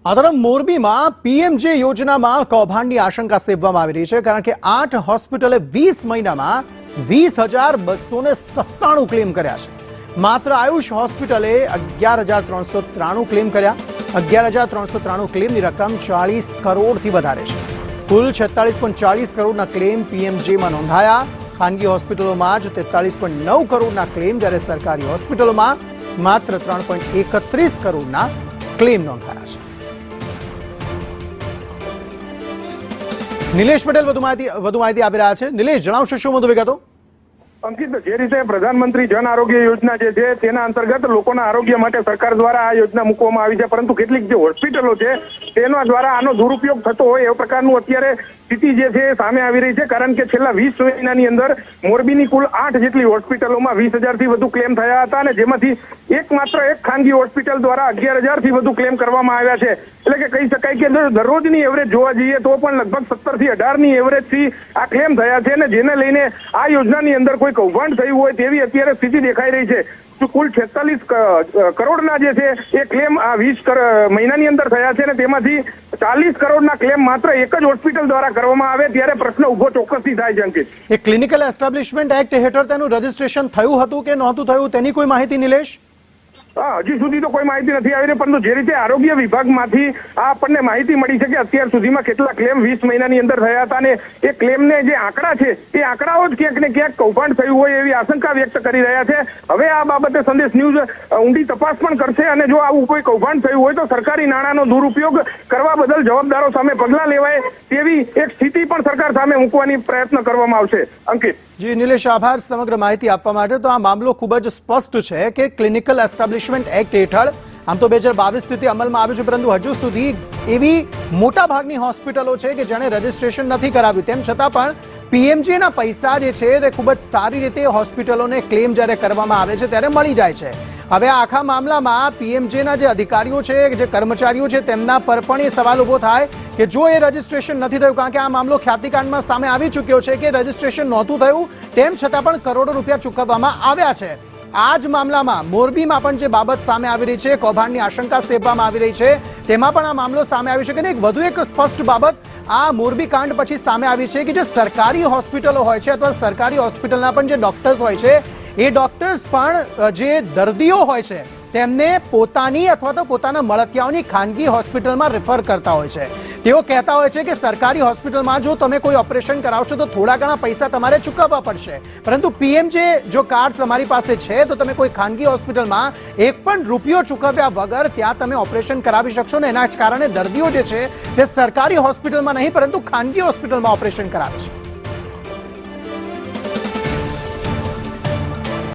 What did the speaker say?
આ તરફ મોરબીમાં પીએમજે યોજનામાં કૌભાંડની આશંકા સેવવામાં આવી રહી છે, કારણ કે 8 હોસ્પિટલે 20 મહિનામાં 20,297 ક્લેમ કર્યા છે. માત્ર આયુષ હોસ્પિટલે 11,393 ક્લેમ કર્યા. 11,393 ક્લેમની રકમ 40 કરોડથી વધારે છે. કુલ 46.40 કરોડના ક્લેમ પીએમજેમાં નોંધાયા. ખાનગી હોસ્પિટલોમાં જ 43.9 કરોડના ક્લેમ, જ્યારે સરકારી હોસ્પિટલોમાં માત્ર 3.31 કરોડના ક્લેમ નોંધાયા છે. નિલેશ પટેલ વધુ માહિતી આપી રહ્યા છે. નિલેશ, જણાવશો શું વધુ વિગતો? અંકિત, જે રીતે પ્રધાનમંત્રી જન આરોગ્ય યોજના જે છે તેના અંતર્ગત લોકોના આરોગ્ય માટે સરકાર દ્વારા આ યોજના મૂકવામાં આવી છે, પરંતુ કેટલીક જે હોસ્પિટલો છે તેના દ્વારા આનો દુરુપયોગ થતો હોય એ પ્રકારનું અત્યારે સ્થિતિ જે છે સામે આવી રહી છે. કારણ કે છેલ્લા 20 મહિનાની અંદર મોરબીની કુલ 8 જેટલી હોસ્પિટલોમાં 20,000થી વધુ ક્લેમ થયા હતા, અને જેમાંથી માત્ર એક ખાનગી હોસ્પિટલ દ્વારા 11,000થી વધુ ક્લેમ કરવામાં આવ્યા છે. એટલે કે કહી શકાય કે દરરોજની એવરેજ જોવા જઈએ તો પણ લગભગ 17થી 18ની એવરેજથી આ ક્લેમ થયા છે, અને જેને લઈને આ યોજનાની અંદર કોઈ કૌભાંડ થયું હોય તેવી અત્યારે સ્થિતિ દેખાઈ રહી છે. કુલ 46 કરોડના જે છે એ ક્લેમ આ 20 મહિનાની અંદર થયા છે, અને તેમાંથી 40 કરોડના ક્લેમ માત્ર એક જ હોસ્પિટલ દ્વારા કરવામાં આવે, ત્યારે પ્રશ્ન ઉભો ચોક્કસથી થાય છે. અંકિત, એ ક્લિનિકલ એસ્ટાબ્લિશમેન્ટ એક્ટ હેઠળ તેનું રજીસ્ટ્રેશન થયું હતું કે નહોતું થયું તેની કોઈ માહિતી, નિલેશ? હજી સુધી તો કોઈ માહિતી નથી આવી રહી, પરંતુ જે રીતે આરોગ્ય વિભાગમાંથી આપણને માહિતી મળી છે કે અત્યાર સુધીમાં કેટલા ક્લેમ 20 મહિનાની અંદર થયા હતા, અને એ ક્લેમને જે આંકડા છે એ આંકડાઓ જ ક્યાંક ને ક્યાંક કૌભાંડ થયું હોય એવી આશંકા વ્યક્ત કરી રહ્યા છે. હવે આ બાબતે સંદેશ ન્યૂઝ ઊંડી તપાસ પણ કરશે, અને જો આવું કોઈ કૌભાંડ થયું હોય તો સરકારી નાણાંનો દુરુપયોગ કરવા બદલ જવાબદારો સામે પગલાં લેવાય તેવી એક સ્થિતિ પણ સરકાર સામે મૂકવાની પ્રયત્ન કરવામાં આવશે. અંકિત. જી નિલેશ, આભાર સમગ્ર માહિતી આપવા માટે. તો આ મામલો ખૂબ જ સ્પષ્ટ છે કે ક્લિનિકલ એસ્ટાબ્લિશમેન્ટ એક્ટ હેઠળ આમ તો 2022થી અમલમાં આવ્યું છે, પરંતુ હજુ સુધી એવી મોટા ભાગની હોસ્પિટલો છે કે જેણે રજીસ્ટ્રેશન નથી કરાવ્યું. તેમ છતાં પણ પીએમજેના પૈસા જે છે તે ખૂબ જ સારી રીતે હોસ્પિટલોને ક્લેમ જ્યારે કરવામાં આવે છે ત્યારે મળી જાય છે. હવે આખા મામલામાં પીએમજેના જે અધિકારીઓ છે, જે કર્મચારીઓ છે, તેમના પર પણ એ સવાલ ઉભો થાય કે જો એ રજીસ્ટ્રેશન નથી થયું, કારણ કે આ મામલો ખ્યાતિકાંડમાં સામે આવી ચૂક્યો છે કે રજીસ્ટ્રેશન નહોતું થયું, તેમ છતાં પણ કરોડો રૂપિયા ચૂકવવામાં આવ્યા છે. આ જ મામલામાં મોરબીમાં પણ જે બાબત સામે આવી રહી છે, કૌભાંડની આશંકા સેવવામાં આવી રહી છે, તેમાં પણ આ મામલો સામે આવ્યો છે. કે વધુ એક સ્પષ્ટ બાબત આ મોરબી કાંડ પછી સામે આવી છે કે જે સરકારી હોસ્પિટલો હોય છે અથવા સરકારી હોસ્પિટલના પણ જે ડોક્ટર્સ હોય છે, એ ડોક્ટર્સ પણ જે દર્દીઓ હોય છે તેમને પોતાની અથવા તો પોતાના મળતિયાઓની ખાનગી હોસ્પિટલમાં રેફર કરતા હોય છે. તેઓ કહેતા હોય છે કે સરકારી હોસ્પિટલમાં જો તમે કોઈ ઓપરેશન કરાવશો તો થોડા ઘણા પૈસા તમારે ચૂકવવા પડશે, પરંતુ પીએમજે જો કાર્ડ તમારી પાસે છે તો તમે કોઈ ખાનગી હોસ્પિટલમાં એક પણ રૂપિયો ચૂકવ્યા વગર ત્યાં તમે ઓપરેશન કરાવી શકશો ને. એના જ કારણે દર્દીઓ જે છે તે સરકારી હોસ્પિટલમાં નહીં પરંતુ ખાનગી હોસ્પિટલમાં ઓપરેશન કરાવે છે.